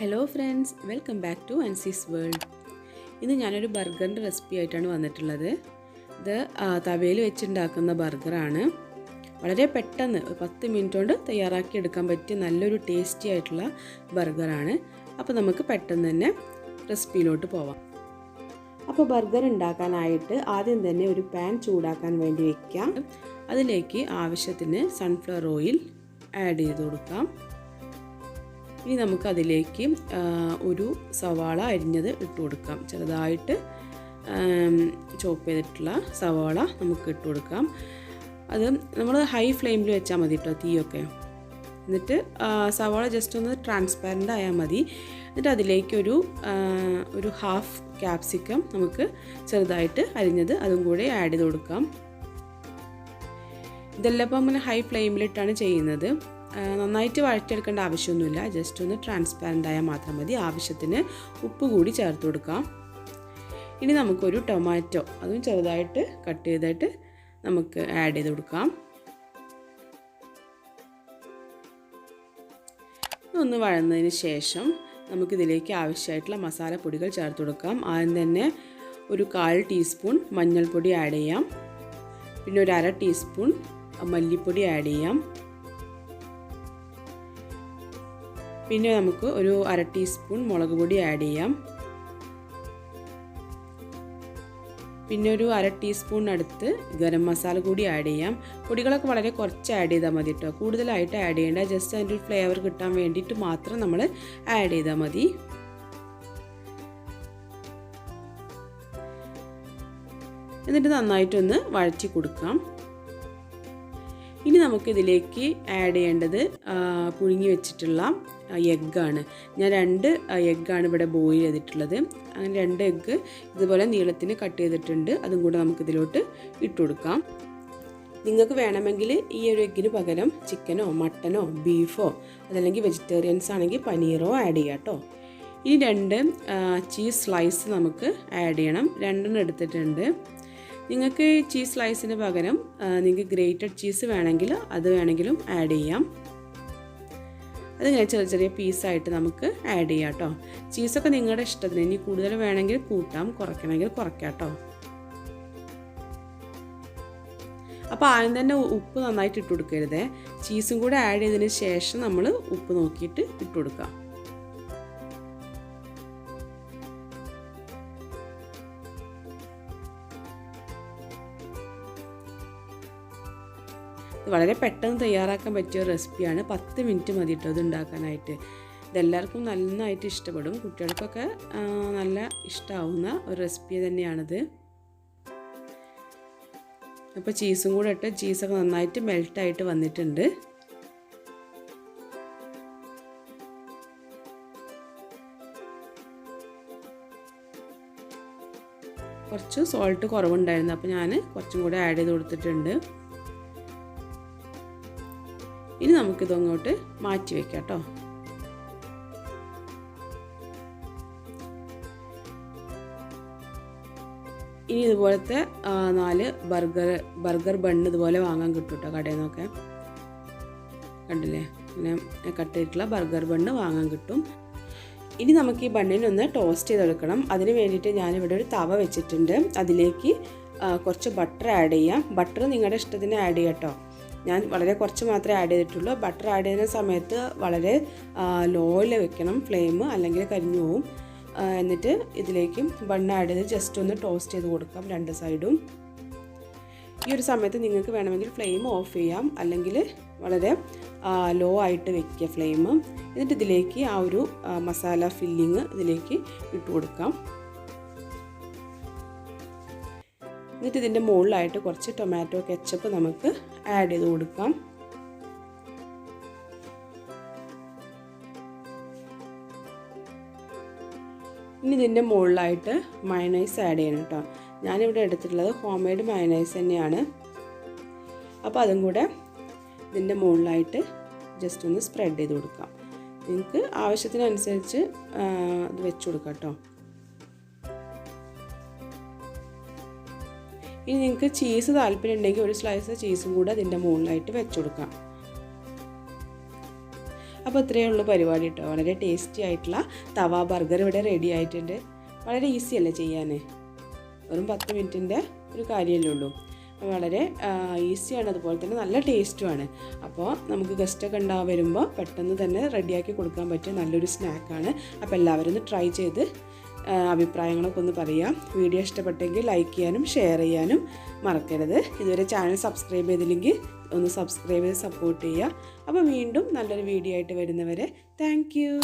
Hello friends, welcome back to Anci's world. ഇന്ന് ഞാനൊരു ബർഗറിൻ്റെ recipe ആയിട്ടാണ് വന്നിട്ടുള്ളത്. ഇത് തവയിൽ വെച്ചുണ്ടാക്കുന്ന ബർഗറാണ്. വളരെ പെട്ടെന്ന് 10 മിനിറ്റ് കൊണ്ട് തയ്യാറാക്കി എടുക്കാൻ പറ്റിയ നല്ലൊരു ടേസ്റ്റി ആയിട്ടുള്ള ബർഗറാണ്. അപ്പോൾ നമുക്ക് പെട്ടെന്ന് തന്നെ റെസിപ്പിയിലോട്ട് പോവാം. അപ്പോൾ ബർഗർ ഉണ്ടാക്കാനായിട്ട് ആദ്യം തന്നെ ഒരു പാൻ ചൂടാക്കാൻ വേണ്ടി വെക്കാം. അതിലേക്ക് ആവശ്യത്തിന് സൺഫ്ലവർ ഓയിൽ ആഡ് ചെയ്ത് കൊടുക്കാം. ഇനി നമുക്ക് അതിലേക്ക് ഒരു സവാള അരിഞ്ഞത് ഇട്ട് കൊടുക്കാം. ചെറുതായിട്ട് ചോപ്പ് ചെയ്തിട്ടുള്ള സവാള നമുക്ക് ഇട്ട് കൊടുക്കാം. അത് നമ്മൾ ഹൈ ഫ്ലെയിമിൽ വെച്ചാൽ മതി കേട്ടോ തീയൊക്കെ. എന്നിട്ട് സവാള ജസ്റ്റ് ഒന്ന് ട്രാൻസ്പാരൻ്റ് ആയാൽ മതി. എന്നിട്ട് അതിലേക്ക് ഒരു ഹാഫ് ക്യാപ്സിക്കം നമുക്ക് ചെറുതായിട്ട് അരിഞ്ഞത് അതും കൂടി ആഡ് ചെയ്ത് കൊടുക്കാം. ഇതെല്ലാം ഇപ്പം അങ്ങനെ ഹൈ ഫ്ലെയിമിലിട്ടാണ് ചെയ്യുന്നത്. നന്നായിട്ട് വഴറ്റിയെടുക്കേണ്ട ആവശ്യമൊന്നുമില്ല. ജസ്റ്റ് ഒന്ന് ട്രാൻസ്പാരൻ്റ് ആയാൽ മാത്രം മതി. ആവശ്യത്തിന് ഉപ്പ് കൂടി ചേർത്ത് കൊടുക്കാം. ഇനി നമുക്കൊരു ടൊമാറ്റോ അതും ചെറുതായിട്ട് കട്ട് ചെയ്തിട്ട് നമുക്ക് ആഡ് ചെയ്ത് കൊടുക്കാം. ഒന്ന് വഴന്നതിന് ശേഷം നമുക്കിതിലേക്ക് ആവശ്യമായിട്ടുള്ള മസാലപ്പൊടികൾ ചേർത്ത് കൊടുക്കാം. ആദ്യം തന്നെ ഒരു 1/4 ടീസ്പൂൺ മഞ്ഞൾപ്പൊടി ആഡ് ചെയ്യാം. പിന്നെ ഒരു 1/2 ടീസ്പൂൺ മല്ലിപ്പൊടി ആഡ് ചെയ്യാം. പിന്നെ നമുക്ക് ഒരു 1/2 ടീസ്പൂൺ മുളക് പൊടി ആഡ് ചെയ്യാം. പിന്നെ ഒരു 1/2 ടീസ്പൂൺ അടുത്ത് ഗരം മസാല കൂടി ആഡ് ചെയ്യാം. പൊടികളൊക്കെ വളരെ കുറച്ച് ആഡ് ചെയ്താൽ മതി കേട്ടോ. കൂടുതലായിട്ട് ആഡ് ചെയ്യേണ്ട. ജസ്റ്റ് അതിൻ്റെ ഒരു ഫ്ലേവർ കിട്ടാൻ വേണ്ടിയിട്ട് മാത്രം നമ്മൾ ആഡ് ചെയ്താൽ മതി. എന്നിട്ട് നന്നായിട്ടൊന്ന് വഴറ്റി കൊടുക്കാം. ഇനി നമുക്കിതിലേക്ക് ആഡ് ചെയ്യേണ്ടത് പുഴുങ്ങി വെച്ചിട്ടുള്ള എഗ്ഗാണ്. ഞാൻ 2 എഗ്ഗാണ് ഇവിടെ ബോയിൽ ചെയ്തിട്ടുള്ളത്. അങ്ങനെ 2 എഗ്ഗ് ഇതുപോലെ നീളത്തിന് കട്ട് ചെയ്തിട്ടുണ്ട്. അതും കൂടെ നമുക്കിതിലോട്ട് ഇട്ട് കൊടുക്കാം. നിങ്ങൾക്ക് വേണമെങ്കിൽ ഈ ഒരു എഗ്ഗിന് പകരം ചിക്കനോ മട്ടനോ ബീഫോ അതല്ലെങ്കിൽ വെജിറ്റേറിയൻസ് ആണെങ്കിൽ പനീറോ ആഡ് ചെയ്യാം കേട്ടോ. ഇനി 2 ചീസ് സ്ലൈസ് നമുക്ക് ആഡ് ചെയ്യണം. 2 എടുത്തിട്ടുണ്ട്. നിങ്ങൾക്ക് ചീസ് സ്ലൈസിന് പകരം നിങ്ങൾക്ക് ഗ്രേറ്റഡ് ചീസ് വേണമെങ്കിൽ അത് വേണമെങ്കിലും ആഡ് ചെയ്യാം. അതിങ്ങനെ ചെറിയ ചെറിയ പീസായിട്ട് നമുക്ക് ആഡ് ചെയ്യാം കേട്ടോ. ചീസൊക്കെ നിങ്ങളുടെ ഇഷ്ടത്തിന്. ഇനി കൂടുതൽ വേണമെങ്കിൽ കൂട്ടാം, കുറയ്ക്കണമെങ്കിൽ കുറയ്ക്കാം കേട്ടോ. അപ്പോൾ ആദ്യം തന്നെ ഉപ്പ് നന്നായിട്ട് ഇട്ട് കൊടുക്കരുത്. ചീസും കൂടെ ആഡ് ചെയ്തതിന് ശേഷം നമ്മൾ ഉപ്പ് നോക്കിയിട്ട് ഇട്ട് കൊടുക്കാം. വളരെ പെട്ടെന്ന് തയ്യാറാക്കാൻ പറ്റിയ ഒരു റെസിപ്പിയാണ്. 10 മിനിറ്റ് മതി കേട്ടോ ഇത് ഉണ്ടാക്കാനായിട്ട്. ഇതെല്ലാവർക്കും നന്നായിട്ട് ഇഷ്ടപ്പെടും. കുട്ടികൾക്കൊക്കെ നല്ല ഇഷ്ടമാവുന്ന ഒരു റെസിപ്പി തന്നെയാണിത്. അപ്പോൾ ചീസും കൂടെ ഇട്ട് ചീസൊക്കെ നന്നായിട്ട് മെൽട്ടായിട്ട് വന്നിട്ടുണ്ട്. കുറച്ച് സോൾട്ട് കുറവുണ്ടായിരുന്നു. അപ്പോൾ ഞാൻ കുറച്ചും കൂടെ ആഡ് ചെയ്ത് കൊടുത്തിട്ടുണ്ട്. ഇനി നമുക്കിതങ്ങോട്ട് മാറ്റി വയ്ക്കാം കേട്ടോ. ഇനി ഇതുപോലത്തെ 4 ബർഗർ ബണ്ണ് ഇതുപോലെ വാങ്ങാൻ കിട്ടും കേട്ടോ കടയിൽ നിന്നൊക്കെ. കണ്ടില്ലേ, ഇങ്ങനെ കട്ട് ചെയ്തിട്ടുള്ള ബർഗർ ബണ്ണ് വാങ്ങാൻ കിട്ടും. ഇനി നമുക്ക് ഈ ബണ്ണിനൊന്ന് ടോസ്റ്റ് ചെയ്തെടുക്കണം. അതിന് വേണ്ടിയിട്ട് ഞാനിവിടെ ഒരു തവ വെച്ചിട്ടുണ്ട്. അതിലേക്ക് കുറച്ച് ബട്ടർ ആഡ് ചെയ്യാം. ബട്ടർ നിങ്ങളുടെ ഇഷ്ടത്തിന് ആഡ് ചെയ്യാം കേട്ടോ. ഞാൻ വളരെ കുറച്ച് മാത്രമേ ആഡ് ചെയ്തിട്ടുള്ളൂ. ബട്ടർ ആഡ് ചെയ്യുന്ന സമയത്ത് വളരെ ലോയിൽ വെക്കണം ഫ്ലെയിം, അല്ലെങ്കിൽ കരിഞ്ഞു പോവും. എന്നിട്ട് ഇതിലേക്ക് ബണ്ണ് ആഡ് ചെയ്ത് ജസ്റ്റ് ഒന്ന് ടോസ്റ്റ് ചെയ്ത് കൊടുക്കാം 2 സൈഡും. ഈ ഒരു സമയത്ത് നിങ്ങൾക്ക് വേണമെങ്കിൽ ഫ്ലെയിം ഓഫ് ചെയ്യാം, അല്ലെങ്കിൽ വളരെ ലോ ആയിട്ട് വെക്കുക ഫ്ലെയിം. എന്നിട്ട് ഇതിലേക്ക് ആ ഒരു മസാല ഫില്ലിങ് ഇതിലേക്ക് ഇട്ട് കൊടുക്കാം. എന്നിട്ട് ഇതിൻ്റെ മുകളിലായിട്ട് കുറച്ച് ടൊമാറ്റോ കെച്ചപ്പ് നമുക്ക് ആഡ് ചെയ്ത് കൊടുക്കാം. ഇനി ഇതിൻ്റെ മുകളിലായിട്ട് മയണൈസ് ആഡ് ചെയ്യണം കേട്ടോ. ഞാനിവിടെ എടുത്തിട്ടുള്ളത് ഹോം മെയ്ഡ് മയണൈസ് തന്നെയാണ്. അപ്പോൾ അതും കൂടെ ഇതിൻ്റെ മുകളിലായിട്ട് ജസ്റ്റ് ഒന്ന് സ്പ്രെഡ് ചെയ്ത് കൊടുക്കാം. നിങ്ങൾക്ക് ആവശ്യത്തിനനുസരിച്ച് ഇത് വെച്ച് കൊടുക്കാം കേട്ടോ. ഇനി നിങ്ങൾക്ക് ചീസ് താല്പര്യം ഉണ്ടെങ്കിൽ ഒരു സ്ലൈസ് ചീസും കൂടെ അതിൻ്റെ മുകളിലായിട്ട് വെച്ച് കൊടുക്കാം. അപ്പോൾ ഇത്രയേ ഉള്ളൂ പരിപാടി കേട്ടോ. വളരെ ടേസ്റ്റി ആയിട്ടുള്ള തവ ബർഗർ ഇവിടെ റെഡി ആയിട്ടുണ്ട്. വളരെ ഈസി അല്ലേ ചെയ്യാൻ, വെറും 10 മിനിറ്റിൻ്റെ ഒരു കാര്യമല്ലേ ഉള്ളൂ. വളരെ ഈസിയാണ്, അതുപോലെ തന്നെ നല്ല ടേസ്റ്റുമാണ്. അപ്പോൾ നമുക്ക് ഗസ്റ്റൊക്കെ വരുമ്പോൾ പെട്ടെന്ന് തന്നെ റെഡിയാക്കി കൊടുക്കാൻ പറ്റിയ നല്ലൊരു സ്നാക്കാണ്. അപ്പോൾ എല്ലാവരും ഒന്ന് ട്രൈ ചെയ്ത് അഭിപ്രായങ്ങളൊക്കെ ഒന്ന് പറയാം. വീഡിയോ ഇഷ്ടപ്പെട്ടെങ്കിൽ ലൈക്ക് ചെയ്യാനും ഷെയർ ചെയ്യാനും മറക്കരുത്. ഇതുവരെ ചാനൽ സബ്സ്ക്രൈബ് ചെയ്തില്ലെങ്കിൽ ഒന്ന് സബ്സ്ക്രൈബ് ചെയ്ത് സപ്പോർട്ട് ചെയ്യുക. അപ്പോൾ വീണ്ടും നല്ലൊരു വീഡിയോ ആയിട്ട് വരുന്നവരെ താങ്ക് യു.